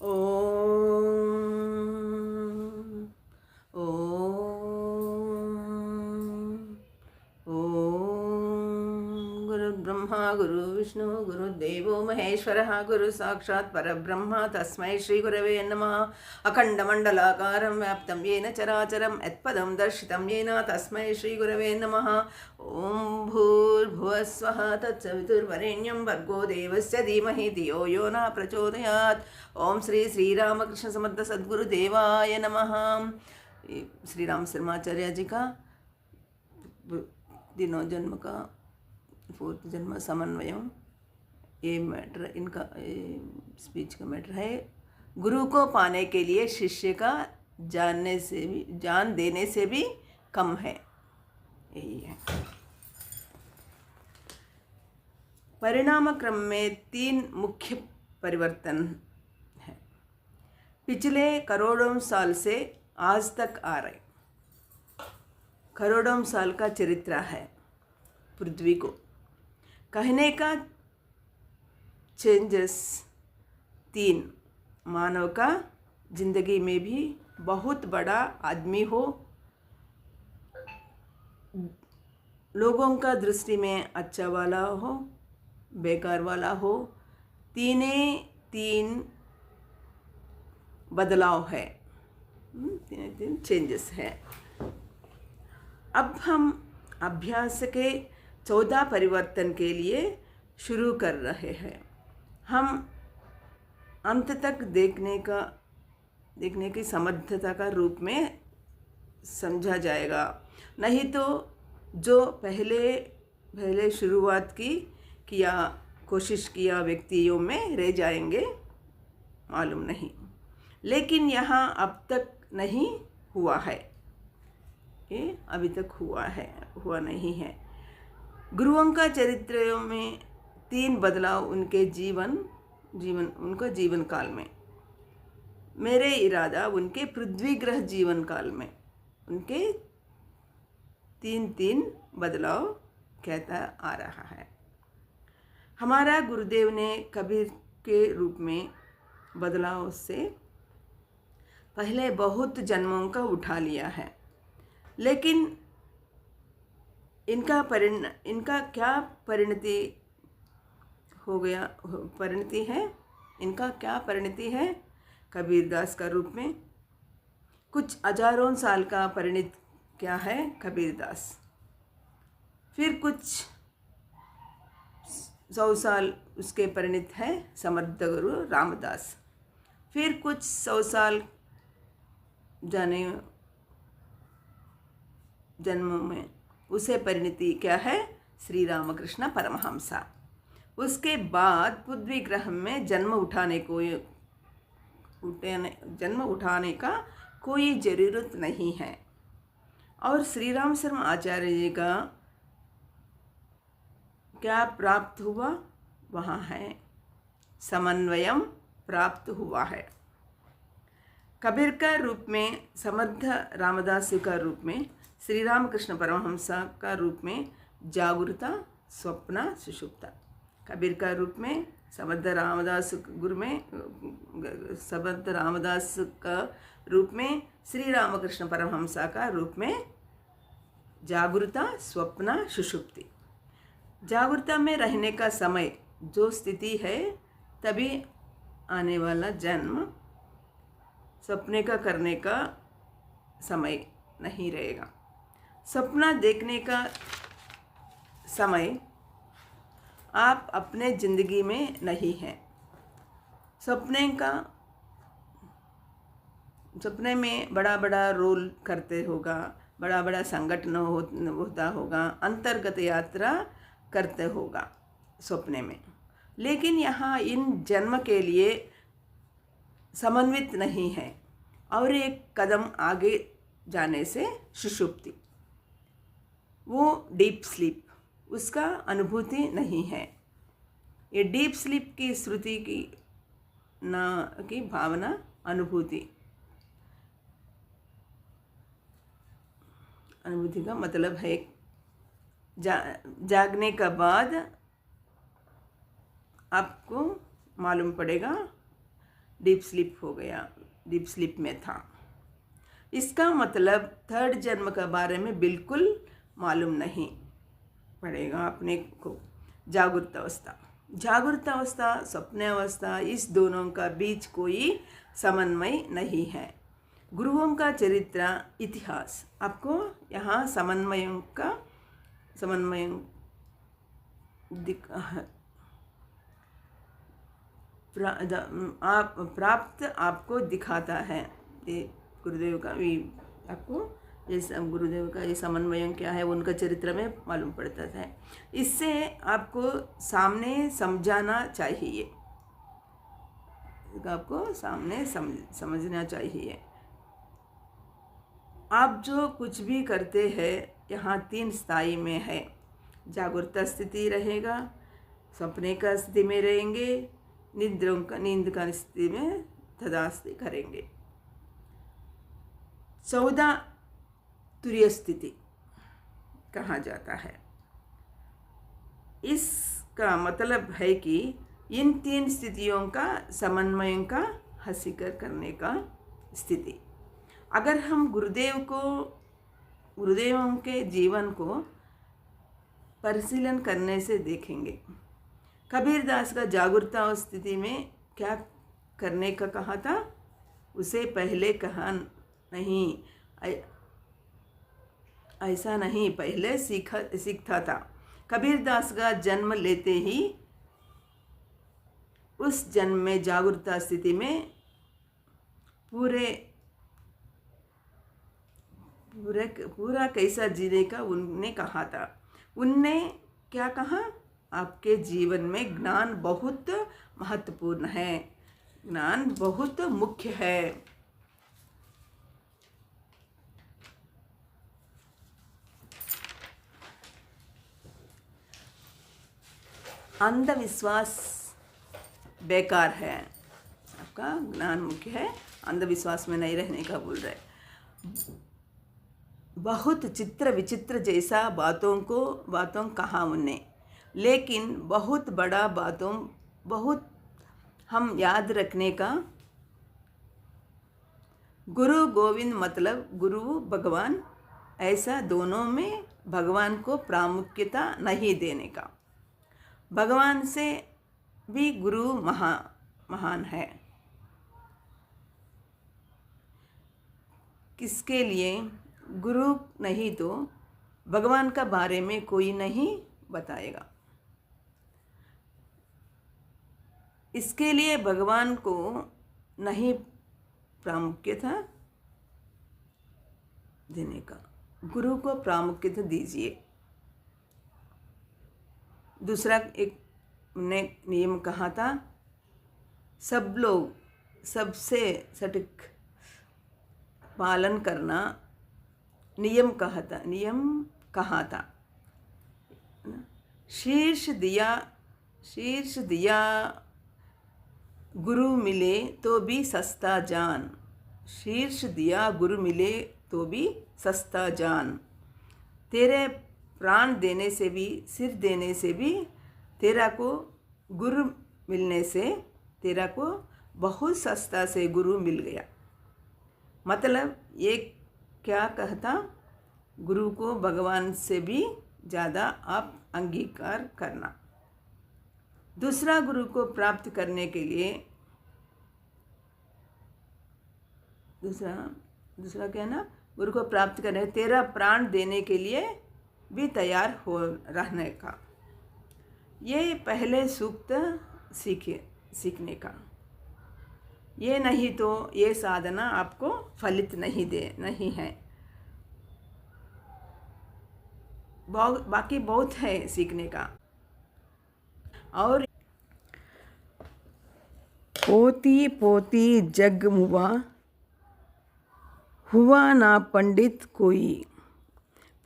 ओम ओम ओम गुरुर्ब्रह्मा गुरुर्विष्णु गुरुर्देवो महेश्वरः गुरु साक्षात् परब्रह्म तस्मै श्री गुरवे नमः। अखण्डमण्डलाकारं व्याप्तं येन चराचरं यत्पदं दर्शितं येन तस्मै श्री गुरवे नमः। ॐ भूर्भुवः स्वः तत्सवितुर्वरेण्यं भर्गो देवस्य धीमहि धियो यो न प्रचोदयात्। ओम श्री श्रीरामकृष्ण समर्थ सद्गुरुदेवाय नमः। श्री राम शर्माचार्य जी का दिनों जन्म का 4th जन्म समन्वयम, ये मैटर इनका स्पीच का मैटर है। गुरु को पाने के लिए शिष्य का जान देने से भी कम है, यही है। परिणाम क्रम में 3 मुख्य परिवर्तन है, पिछले करोड़ों साल से आज तक आ रहे। करोड़ों साल का चरित्र है पृथ्वी को। कहने का चेंजेस 3, मानव का जिंदगी में भी बहुत बड़ा आदमी हो, लोगों का दृष्टि में अच्छा वाला हो, बेकार वाला हो, 3 बदलाव है, 3 चेंजेस है। अब हम अभ्यास के 14 परिवर्तन के लिए शुरू कर रहे हैं। हम अंत तक देखने की समर्थता का रूप में समझा जाएगा, नहीं तो जो पहले शुरुआत किया कोशिश किया व्यक्तियों में रह जाएंगे, मालूम नहीं। लेकिन यहाँ अब तक नहीं हुआ है, ये अभी तक हुआ नहीं है। गुरुओं का चरित्रों में 3 बदलाव उनके जीवन काल में। मेरे इरादा उनके पृथ्वी ग्रह जीवन काल में उनके 3 बदलाव कहता आ रहा है। हमारा गुरुदेव ने कबीर के रूप में बदलाव से पहले बहुत जन्मों का उठा लिया है, लेकिन इनका क्या परिणति है कबीरदास का रूप में। कुछ हजारों साल का परिणत क्या है कबीरदास, फिर कुछ 100 साल उसके परिणत है समर्थ गुरु रामदास, फिर कुछ 100 साल जन्म में उसे परिणति क्या है श्री रामकृष्ण परमहंसा। उसके बाद पृथ्वी ग्रह में जन्म उठाने का कोई ज़रूरत नहीं है। और श्री राम शर्मा आचार्य जी का क्या प्राप्त हुआ, वहाँ है समन्वयम प्राप्त हुआ है। कबीर का रूप में, समर्थ रामदास का रूप में, श्री रामकृष्ण परमहंसा का रूप में जागृता स्वप्न सुषुप्ता। कबीर का रूप में समर्थ रामदास का रूप में, श्री रामकृष्ण परमहंसा का रूप में जागृता स्वप्न सुषुप्ति। जागृता में रहने का समय जो स्थिति है, तभी आने वाला जन्म सपने का करने का समय नहीं रहेगा। सपना देखने का समय आप अपने ज़िंदगी में नहीं है। सपने में बड़ा रोल करते होगा, बड़ा संगठन होता होगा, अंतर्गत यात्रा करते होगा सपने में। लेकिन यहाँ इन जन्म के लिए समन्वित नहीं है, और एक कदम आगे जाने से सुषुप्ति, वो डीप स्लीप, उसका अनुभूति नहीं है। ये डीप स्लीप की श्रुति की भावना अनुभूति का मतलब है जागने के बाद आपको मालूम पड़ेगा डीप स्लीप हो गया, डीप स्लीप में था। इसका मतलब थर्ड जन्म के बारे में बिल्कुल मालूम नहीं पड़ेगा अपने को। जागृत अवस्था, जागृत अवस्था, स्वप्न अवस्था, इस दोनों का बीच कोई समन्वय नहीं है। गुरुओं का चरित्र, इतिहास, आपको यहाँ समन्वय प्राप्त आपको दिखाता है। ये गुरुदेव का भी आपको ये गुरुदेव का ये समन्वय क्या है उनका चरित्र में मालूम पड़ता है। इससे आपको सामने समझाना चाहिए, आपको सामने समझना चाहिए। आप जो कुछ भी करते हैं यहाँ 3 स्थाई में है। जागृत स्थिति रहेगा, सपने का स्थिति में रहेंगे, नींद का स्थिति में तदास्ति करेंगे। 14 तुरीय स्थिति कहा जाता है। इसका मतलब है कि इन 3 स्थितियों का समन्वय का हासिल करने का स्थिति। अगर हम गुरुदेवों के जीवन को परिशीलन करने से देखेंगे, कबीरदास का जागृत स्थिति में क्या करने का कहा था, उसे पहले कहा नहीं, ऐसा नहीं, पहले सीखता था। कबीरदास का जन्म लेते ही उस जन्म में जागृत स्थिति में पूरा कैसा जीने का उनने कहा था। उनने क्या कहा, आपके जीवन में ज्ञान बहुत महत्वपूर्ण है, ज्ञान बहुत मुख्य है। अंधविश्वास बेकार है, आपका ज्ञान मुख्य है, अंधविश्वास में नहीं रहने का बोल रहे। बहुत चित्र विचित्र जैसा बातों कहा उन्हें, लेकिन बहुत बड़ा बातों बहुत हम याद रखने का। गुरु गोविंद मतलब गुरु भगवान, ऐसा दोनों में भगवान को प्रामुख्यता नहीं देने का। भगवान से भी गुरु महान है। किसके लिए गुरु नहीं तो भगवान का बारे में कोई नहीं बताएगा। इसके लिए भगवान को नहीं प्रामुख्यता देने का, गुरु को प्रामुख्यता दीजिए। दूसरा एक ने नियम कहा था, सब लोग सबसे सटीक पालन करना नियम कहा था। शीर्ष दिया गुरु मिले तो भी सस्ता जान, शीर्ष दिया गुरु मिले तो भी सस्ता जान। तेरे प्राण देने से भी, सिर देने से भी तेरा को गुरु मिलने से तेरा को बहुत सस्ता से गुरु मिल गया। मतलब ये क्या कहता, गुरु को भगवान से भी ज़्यादा आप अंगीकार करना। दूसरा गुरु को प्राप्त करने के लिए दूसरा क्या ना, गुरु को प्राप्त करने तेरा प्राण देने के लिए भी तैयार हो रहने का। ये पहले सूक्त सीखने का, ये नहीं तो ये साधना आपको फलित नहीं है। बाकी बहुत है सीखने का। और पोती पोती जग हुआ ना पंडित कोई,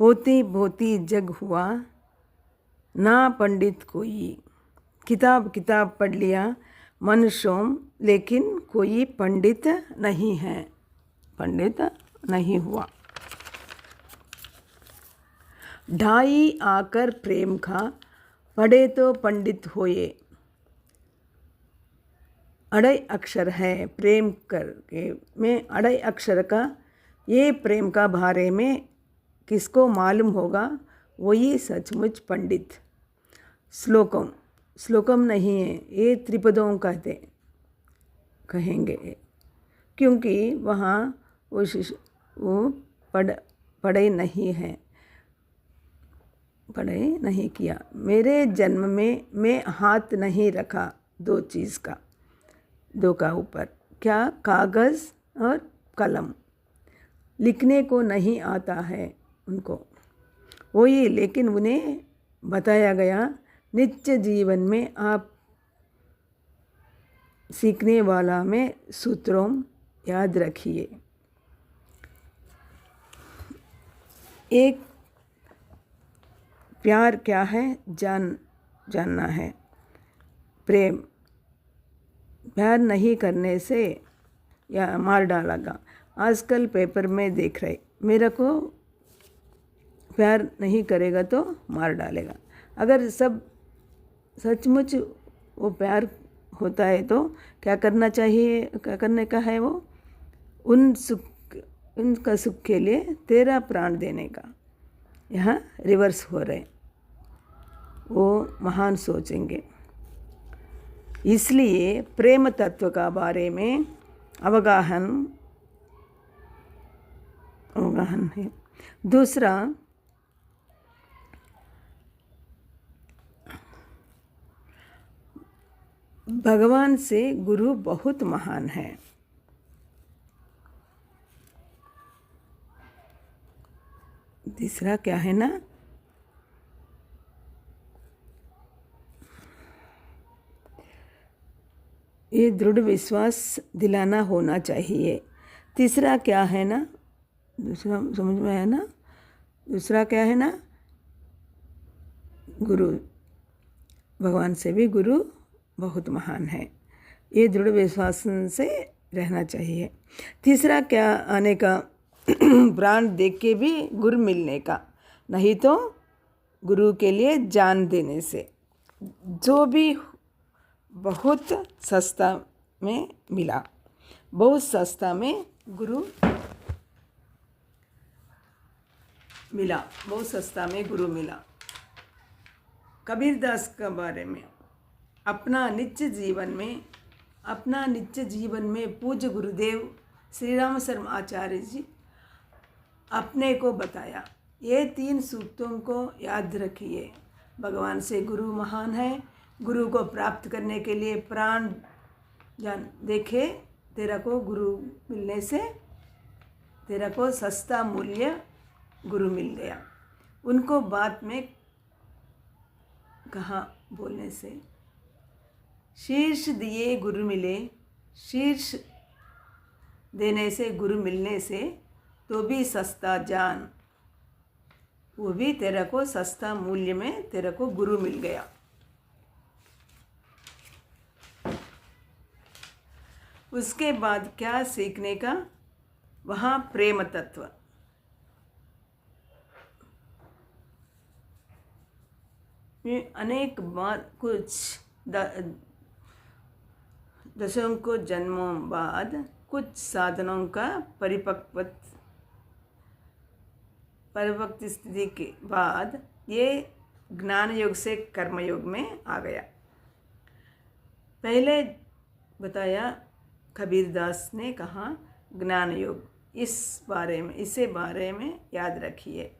पोती पोती जग हुआ ना पंडित कोई। किताब पढ़ लिया मनुष्यों, लेकिन कोई पंडित नहीं है, पंडित नहीं हुआ। ढाई आकर प्रेम खा, पढ़े तो पंडित होए। अढ़ाई अक्षर है प्रेम करके में अढ़ाई अक्षर का ये प्रेम का बारे में किसको मालूम होगा वही सचमुच पंडित। श्लोकम नहीं है, ये त्रिपदों कहते कहेंगे, क्योंकि वहाँ वो पढ़ाई नहीं किया। मेरे जन्म में मैं हाथ नहीं रखा दो चीज़ का, दो का ऊपर, क्या कागज़ और कलम। लिखने को नहीं आता है उनको वही, लेकिन उन्हें बताया गया नित्य जीवन में आप सीखने वाला में सूत्रों याद रखिए। एक प्यार क्या है जानना है। प्रेम प्यार नहीं करने से या मार डालेगा। आजकल पेपर में देख रहे, मेरे को प्यार नहीं करेगा तो मार डालेगा। अगर सब सचमुच वो प्यार होता है तो क्या करना चाहिए, क्या करने का है वो, उनका सुख के लिए तेरा प्राण देने का। यहाँ रिवर्स हो रहे, वो महान सोचेंगे। इसलिए प्रेम तत्व का बारे में अवगाहन है। दूसरा, भगवान से गुरु बहुत महान है। तीसरा क्या है ना, ये दृढ़ विश्वास दिलाना होना चाहिए। तीसरा क्या है ना, दूसरा समझ में है ना, दूसरा क्या है ना, गुरु, भगवान से भी गुरु बहुत महान है, ये दृढ़ विश्वास से रहना चाहिए। तीसरा क्या आने का, प्राण देख के भी गुरु मिलने का, नहीं तो गुरु के लिए जान देने से, जो भी बहुत सस्ता में मिला, बहुत सस्ता में गुरु मिला, बहुत सस्ता में गुरु मिला। कबीरदास के बारे में अपना नित्य जीवन में पूज्य गुरुदेव श्री राम शर्मा आचार्य जी अपने को बताया। ये 3 सूक्तों को याद रखिए। भगवान से गुरु महान है, गुरु को प्राप्त करने के लिए प्राण जान देखे, तेरा को गुरु मिलने से तेरा को सस्ता मूल्य गुरु मिल गया। उनको बात में कहा बोलने से, शीर्ष दिए गुरु मिले, शीर्ष देने से गुरु मिलने से तो भी सस्ता जान, वो भी तेरे को सस्ता मूल्य में तेरे को गुरु मिल गया। उसके बाद क्या सीखने का, वहाँ प्रेम तत्व। अनेक बार कुछ दशकों जन्मों बाद कुछ साधनों का परिपक्व स्थिति के बाद ये ज्ञान योग से कर्म योग में आ गया। पहले बताया कबीरदास ने कहा ज्ञान योग, इसे बारे में याद रखिए।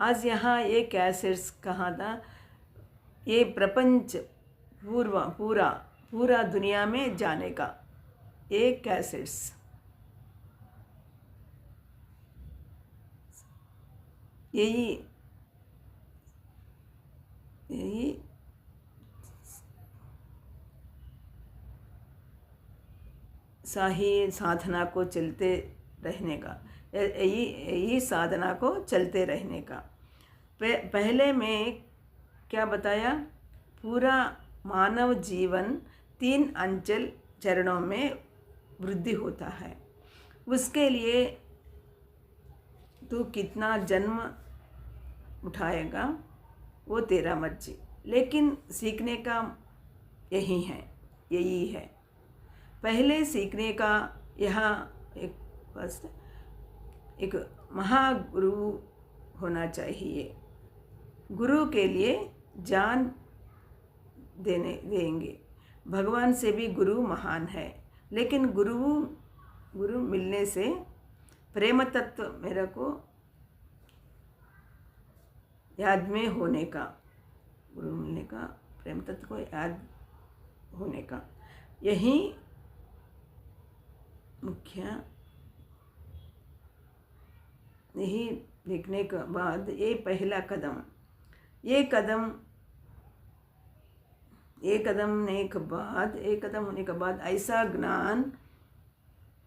आज यहाँ ये कैसेट्स कहा था, ये प्रपंच पूरा दुनिया में जाने का ये कैसेट्स, यही सही साधना को चलते रहने का, यही साधना को चलते रहने का। पहले में क्या बताया, पूरा मानव जीवन 3 अंचल चरणों में वृद्धि होता है। उसके लिए तू कितना जन्म उठाएगा वो तेरा मर्जी, लेकिन सीखने का यही है। पहले सीखने का यहाँ एक महागुरु होना चाहिए। गुरु के लिए जान देंगे। भगवान से भी गुरु महान है, लेकिन गुरु मिलने से प्रेम तत्व मेरे को याद में होने का, गुरु मिलने का, प्रेम तत्व को याद होने का, यही मुख्य। यही देखने के बाद ये पहला कदम, ये कदम होने के बाद ऐसा ज्ञान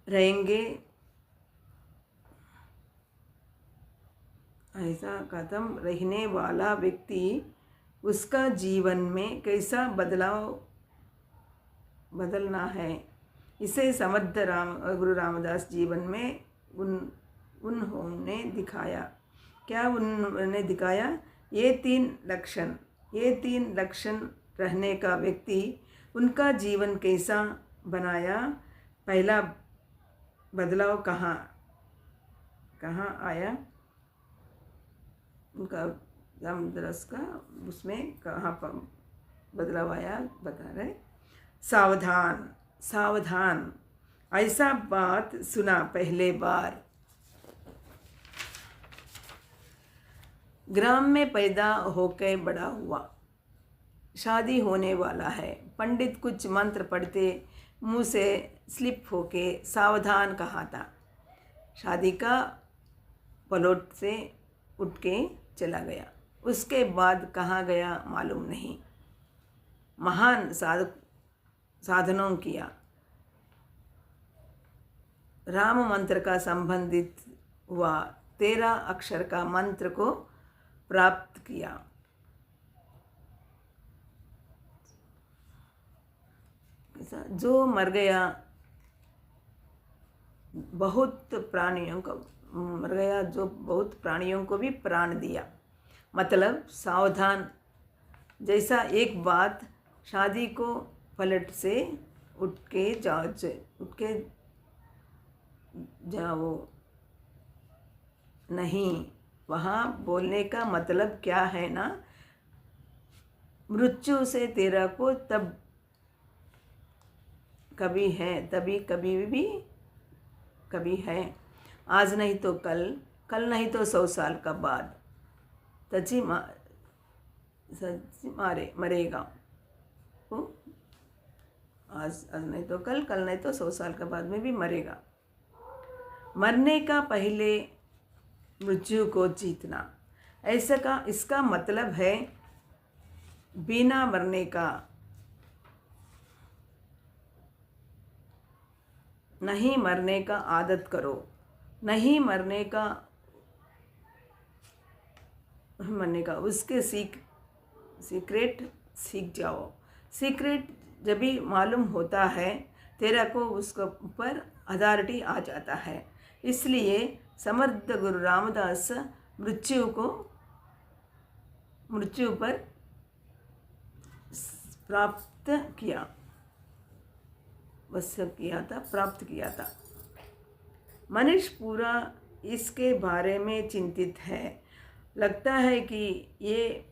रहेंगे, ऐसा कदम रहने वाला व्यक्ति उसका जीवन में कैसा बदलना है, इसे समर्थ गुरु रामदास जीवन में उन्होंने दिखाया। क्या उन्होंने दिखाया? ये तीन लक्षण रहने का व्यक्ति उनका जीवन कैसा बनाया, पहला बदलाव कहाँ आया, उनका रामदास का उसमें कहाँ पर बदलाव आया बता रहे। सावधान ऐसा बात सुना पहले बार। ग्राम में पैदा होकर बड़ा हुआ, शादी होने वाला है। पंडित कुछ मंत्र पढ़ते मुंह से स्लिप होके सावधान कहा था। शादी का पलट से उठ के चला गया। उसके बाद कहाँ गया मालूम नहीं। महान साधनों किया, राम मंत्र का संबंधित हुआ, 13 अक्षर का मंत्र को प्राप्त किया। जो मर गया, बहुत प्राणियों को भी प्राण दिया। मतलब सावधान, जैसा एक बात शादी को पलट से उठ के जाओ नहीं। वहाँ बोलने का मतलब क्या है ना, मृत्यु से तेरा को तब कभी है, कभी है, आज नहीं तो कल नहीं तो 100 साल का बाद सच्ची मरेगा। आज नहीं तो कल नहीं तो 100 साल के बाद में भी मरेगा। मरने का पहले मृत्यु को जीतना, ऐसा का इसका मतलब है बिना मरने का नहीं, मरने का आदत करो, नहीं मरने का उसके सीक्रेट सीख जाओ। सीक्रेट जब भी मालूम होता है तेरा को उसके ऊपर अथॉरिटी आ जाता है। इसलिए समर्थ गुरु रामदास मृत्यु पर प्राप्त किया था। मनुष्य पूरा इसके बारे में चिंतित है। लगता है कि ये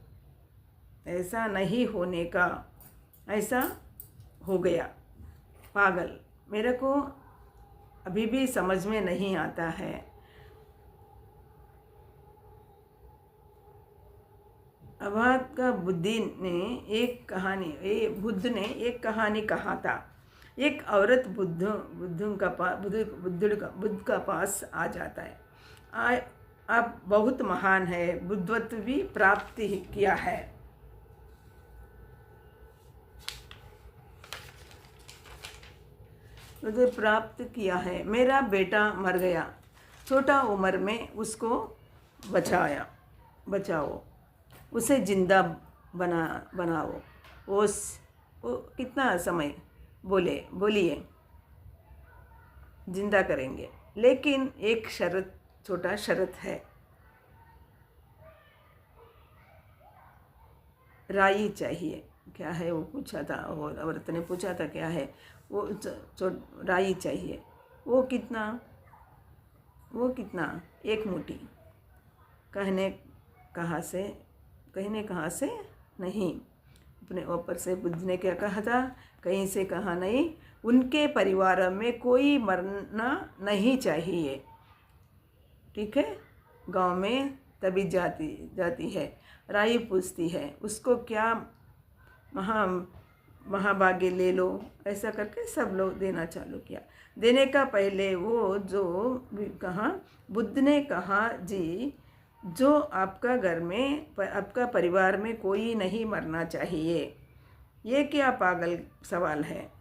ऐसा नहीं होने का, ऐसा हो गया। पागल, मेरे को अभी भी समझ में नहीं आता है। अभात का बुद्ध ने एक कहानी कहा था। एक औरत बुद्ध का पास आ जाता है। आप बहुत महान है, बुद्धत्व भी प्राप्त किया है। प्राप्त किया है। मेरा बेटा मर गया, छोटा उम्र में उसको बचाओ, उसे जिंदा बनाओ। वो कितना समय बोलिए जिंदा करेंगे, लेकिन एक छोटा शर्त है। राई चाहिए। क्या है वो पूछा था, और औरत ने पूछा था क्या है। वो राई चाहिए। वो कितना? वो कितना? 1 मुट्ठी। कहने कहाँ से नहीं। अपने ऊपर से बुद्ध ने क्या कहा था? कहीं से कहा नहीं। उनके परिवार में कोई मरना नहीं चाहिए। ठीक है। गांव में तभी जाती है, राई पूछती है उसको, क्या महाभाग्य ले लो, ऐसा करके सब लोग देना चालू किया। देने का पहले वो जो कहा, बुद्ध ने कहा, जी जो आपका घर में आपका परिवार में कोई नहीं मरना चाहिए, ये क्या पागल सवाल है?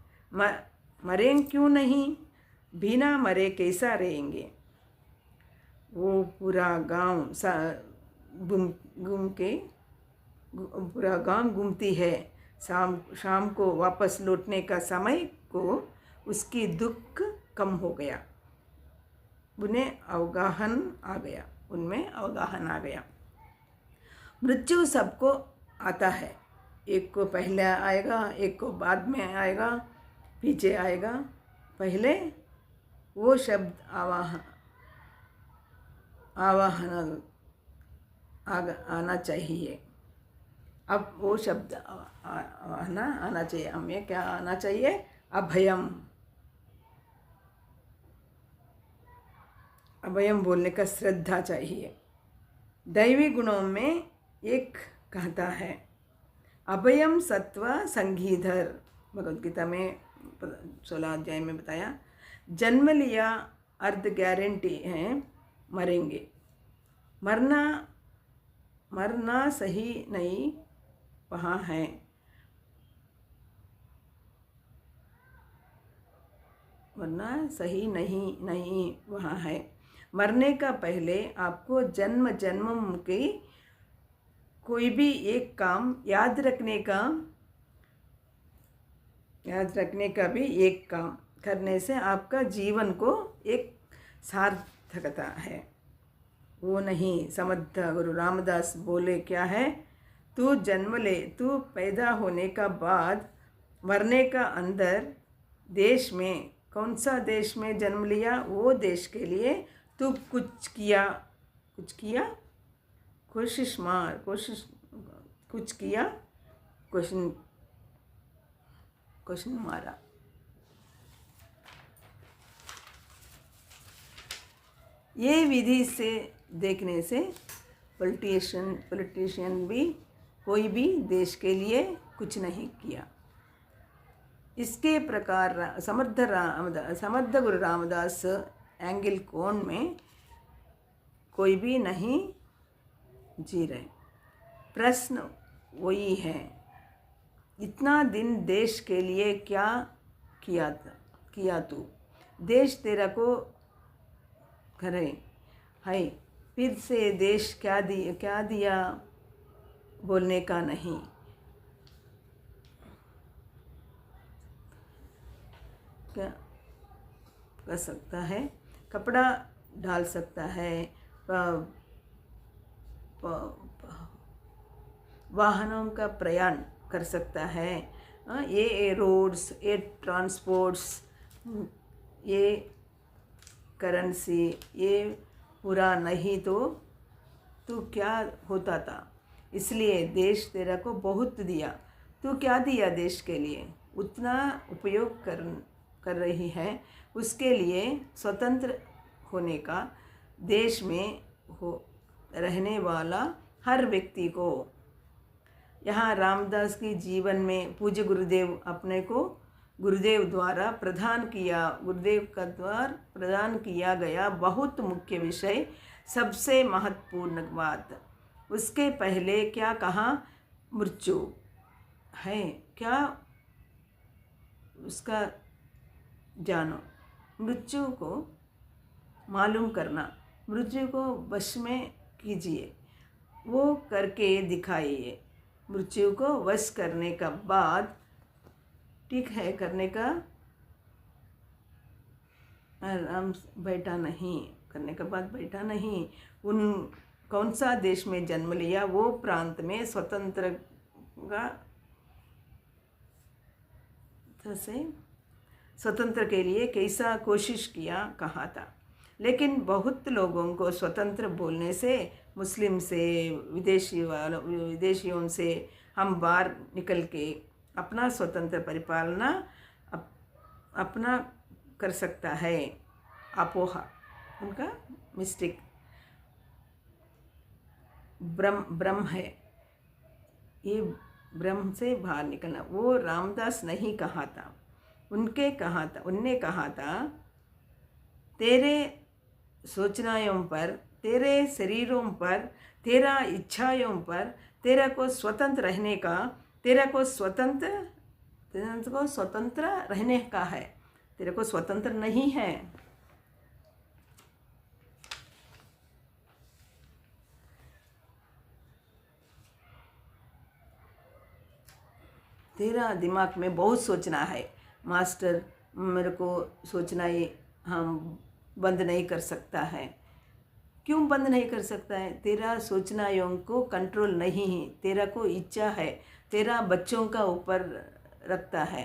मरें क्यों नहीं? बिना मरे कैसा रहेंगे? वो पूरा गांव पूरा गांव घूमती है। शाम को वापस लौटने का समय को उसकी दुख कम हो गया। उन्हें अवगाहन आ गया। मृत्यु सबको आता है। एक को पहले आएगा, एक को बाद में आएगा, पीछे आएगा। पहले वो शब्द आवाहन आना चाहिए। अब वो शब्द आना चाहिए। हमें क्या आना चाहिए? अभयम बोलने का श्रद्धा चाहिए। दैवी गुणों में एक कहता है, अभयम सत्व संगीधर। भगवद गीता में 16 अध्याय में बताया। जन्म लिया अर्ध गारंटी है, मरेंगे। मरना सही नहीं वहाँ है। मरना सही नहीं वहाँ है। मरने का पहले आपको जन्म के कोई भी एक काम याद रखने का भी एक काम करने से आपका जीवन को एक सार्थकता है। वो नहीं, समर्थ गुरु रामदास बोले क्या है? तू जन्म ले, तू पैदा होने का बाद मरने का अंदर देश में, कौन सा देश में जन्म लिया, वो देश के लिए तू कुछ किया, कोशिश कुछ किया, क्वेश्चन मारा। ये विधि से देखने से पॉलिटिशियन भी कोई भी देश के लिए कुछ नहीं किया। इसके प्रकार समर्थ गुरु रामदास एंगल कोण में कोई भी नहीं जी रहे। प्रश्न वही है, इतना दिन देश के लिए क्या किया तू? देश तेरा को करे है, फिर से देश क्या दिया बोलने का नहीं। क्या कर सकता है? कपड़ा डाल सकता है, वाहनों का प्रयाण कर सकता है, ये रोड्स, ये ट्रांसपोर्ट्स, ये करेंसी, ये पूरा नहीं तो क्या होता था? इसलिए देश तेरा को बहुत दिया। तू क्या दिया देश के लिए? उतना उपयोग कर रही है। उसके लिए स्वतंत्र होने का, देश में रहने वाला हर व्यक्ति को, यहाँ रामदास की जीवन में पूज्य गुरुदेव अपने को गुरुदेव द्वारा प्रदान किया गया बहुत मुख्य विषय, सबसे महत्वपूर्ण बात। उसके पहले क्या कहा? मृत्यु है, क्या उसका जानो, मृत्यु को मालूम करना, मृत्यु को वश में कीजिए, वो करके दिखाइए। मृत्यु को वश करने का बाद, ठीक है, करने का आराम बैठा नहीं, करने के बाद बैठा नहीं। उन कौन सा देश में जन्म लिया, वो प्रांत में स्वतंत्र से स्वतंत्र के लिए कैसा कोशिश किया, कहा था। लेकिन बहुत लोगों को स्वतंत्र बोलने से, मुस्लिम से, विदेशियों से हम बाहर निकल के अपना स्वतंत्र परिपालना अपना कर सकता है। अपोहा, उनका मिस्टेक, ब्रह्म है, ये ब्रह्म से बाहर निकलना, वो रामदास नहीं कहा था, उनने कहा था तेरे सोचनाओं पर, तेरे शरीरों पर, तेरा इच्छाओं पर तेरा को स्वतंत्र रहने का, तेरा को स्वतंत्र रहने का है, तेरे को स्वतंत्र नहीं है। तेरा दिमाग में बहुत सोचना है मास्टर, मेरे को सोचना ही हम बंद नहीं कर सकता है। क्यों बंद नहीं कर सकता है? तेरा सोचनाओं को कंट्रोल नहीं है, तेरा को इच्छा है, तेरा बच्चों का ऊपर रखता है।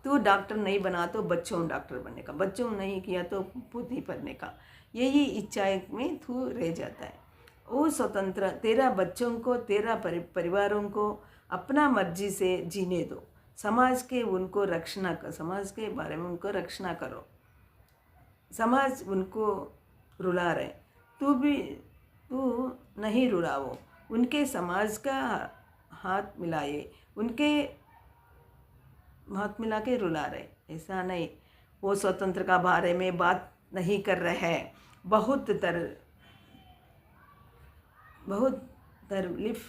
तू डॉक्टर नहीं बना तो बच्चों डॉक्टर बनने का, बच्चों नहीं किया तो पोती पढ़ने का, यही इच्छा में तू रह जाता है। वो स्वतंत्र, तेरा बच्चों को, तेरा परिवारों को अपना मर्जी से जीने दो, समाज के उनको रक्षणा कर, समाज के बारे में उनको रक्षणा करो। समाज उनको रुला रहे, तू नहीं रुलाओ, उनके समाज का हाथ मिलाए, उनके हाथ मिला के रुला रहे, ऐसा नहीं। वो स्वतंत्र का बारे में बात नहीं कर रहे हैं, बहुत तरलीफ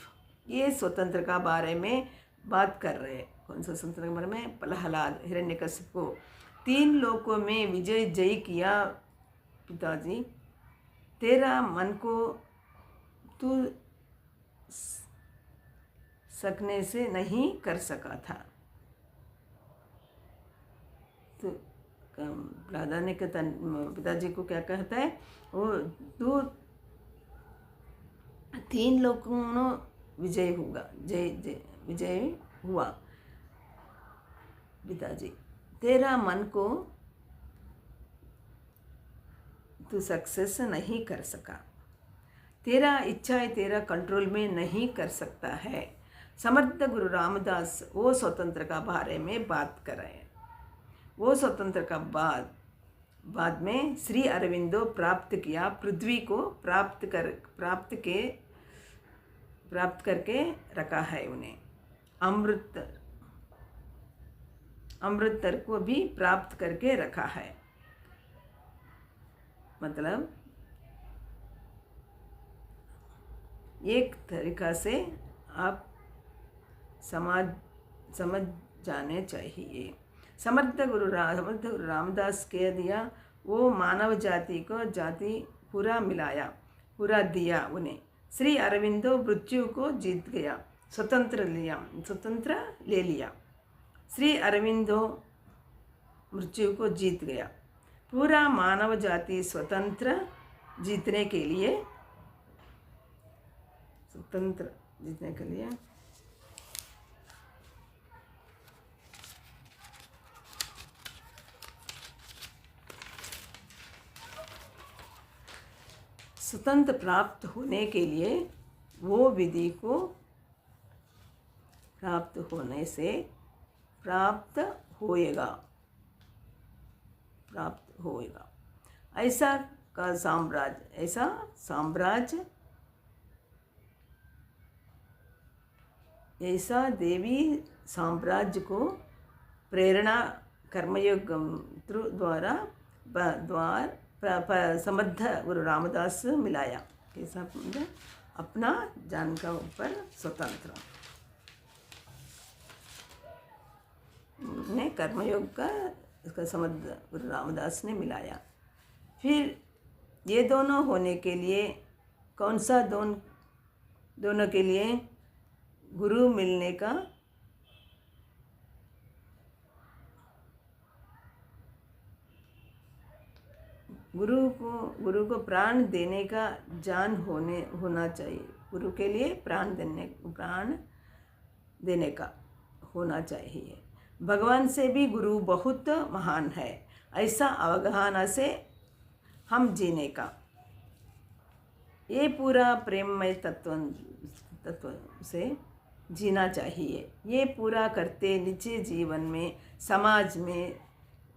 ये स्वतंत्र का बारे में बात कर रहे हैं। कौन सा स्वतंत्र के बारे में? प्रहलाद, हिरण्यकश्यप को 3 लोकों में विजय जय किया पिताजी, तेरा मन को तू सकने से नहीं कर सका था। तो प्रहलाद ने पिताजी को क्या कहता है, वो तू 3 लोगों में विजय होगा, विजय हुआ पिताजी, तेरा मन को तू सक्सेस नहीं कर सका, तेरा इच्छा तेरा कंट्रोल में नहीं कर सकता है। समर्थ गुरु रामदास वो स्वतंत्र का बारे में बात कर रहे हैं। वो स्वतंत्र का बाद में श्री अरविंदो प्राप्त किया, पृथ्वी को प्राप्त करके रखा है उन्हें। अमृतर को भी प्राप्त करके रखा है। मतलब एक तरीका से आप समझ जाने चाहिए। समर्थ गुरु रामदास कह दिया, वो मानव जाति को पूरा दिया उन्हें। श्री अरविंदो मृत्यु को जीत गया, स्वतंत्र ले लिया। श्री अरविंदो मृत्यु को जीत गया, पूरा मानव जाति स्वतंत्र जीतने के लिए स्वतंत्र प्राप्त होने के लिए वो विधि को प्राप्त होने से प्राप्त होएगा। ऐसा साम्राज्य ऐसा देवी साम्राज्य को प्रेरणा कर्मयोग द्वारा समर्थ गुरु रामदास मिलाया। कैसा? अपना जान का ऊपर स्वतंत्र ने कर्मयोग का इसका समर्थ गुरु रामदास ने मिलाया। फिर ये दोनों होने के लिए कौन सा दोनों के लिए गुरु मिलने का गुरु को प्राण देने का जान होना चाहिए। गुरु के लिए प्राण देने का होना चाहिए। भगवान से भी गुरु बहुत महान है, ऐसा अवगाहना से हम जीने का, ये पूरा प्रेममय तत्व से जीना चाहिए। ये पूरा करते नित्य जीवन में, समाज में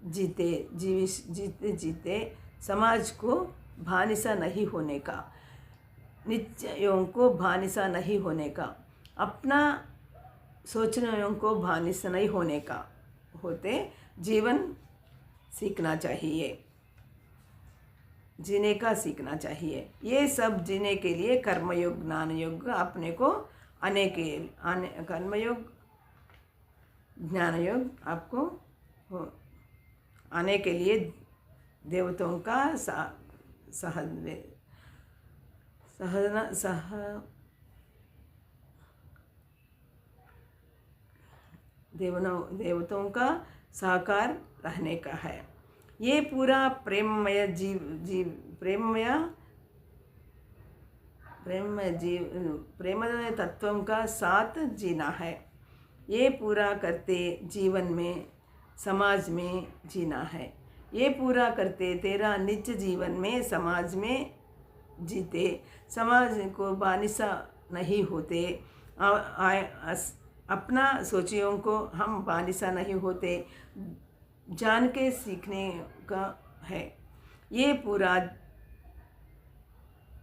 जीते जीते समाज को भानिसा नहीं होने का, नित्यों को भानिसा नहीं होने का, अपना सोचने को भानिसा नहीं होने का होते जीवन सीखना चाहिए, जीने का सीखना चाहिए। ये सब जीने के लिए कर्मयोग ज्ञान योग अपने को कर्मयोग ज्ञान योग आपको आने के लिए देवताओं का देवताओं का सहकार रहने का है। ये पूरा प्रेममय प्रेममय तत्वों का साथ जीना है। ये पूरा करते जीवन में, समाज में जीना है। ये पूरा करते तेरा निज जीवन में, समाज में जीते, समाज को बानिसा नहीं होते, अपना सोचियों को हम बानिसा नहीं होते, जान के सीखने का है। ये पूरा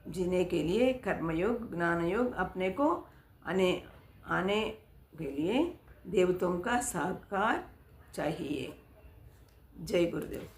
जीने के लिए कर्मयोग ज्ञान योग अपने को आने के लिए देवताओं का सहकार चाहिए। जय गुरुदेव।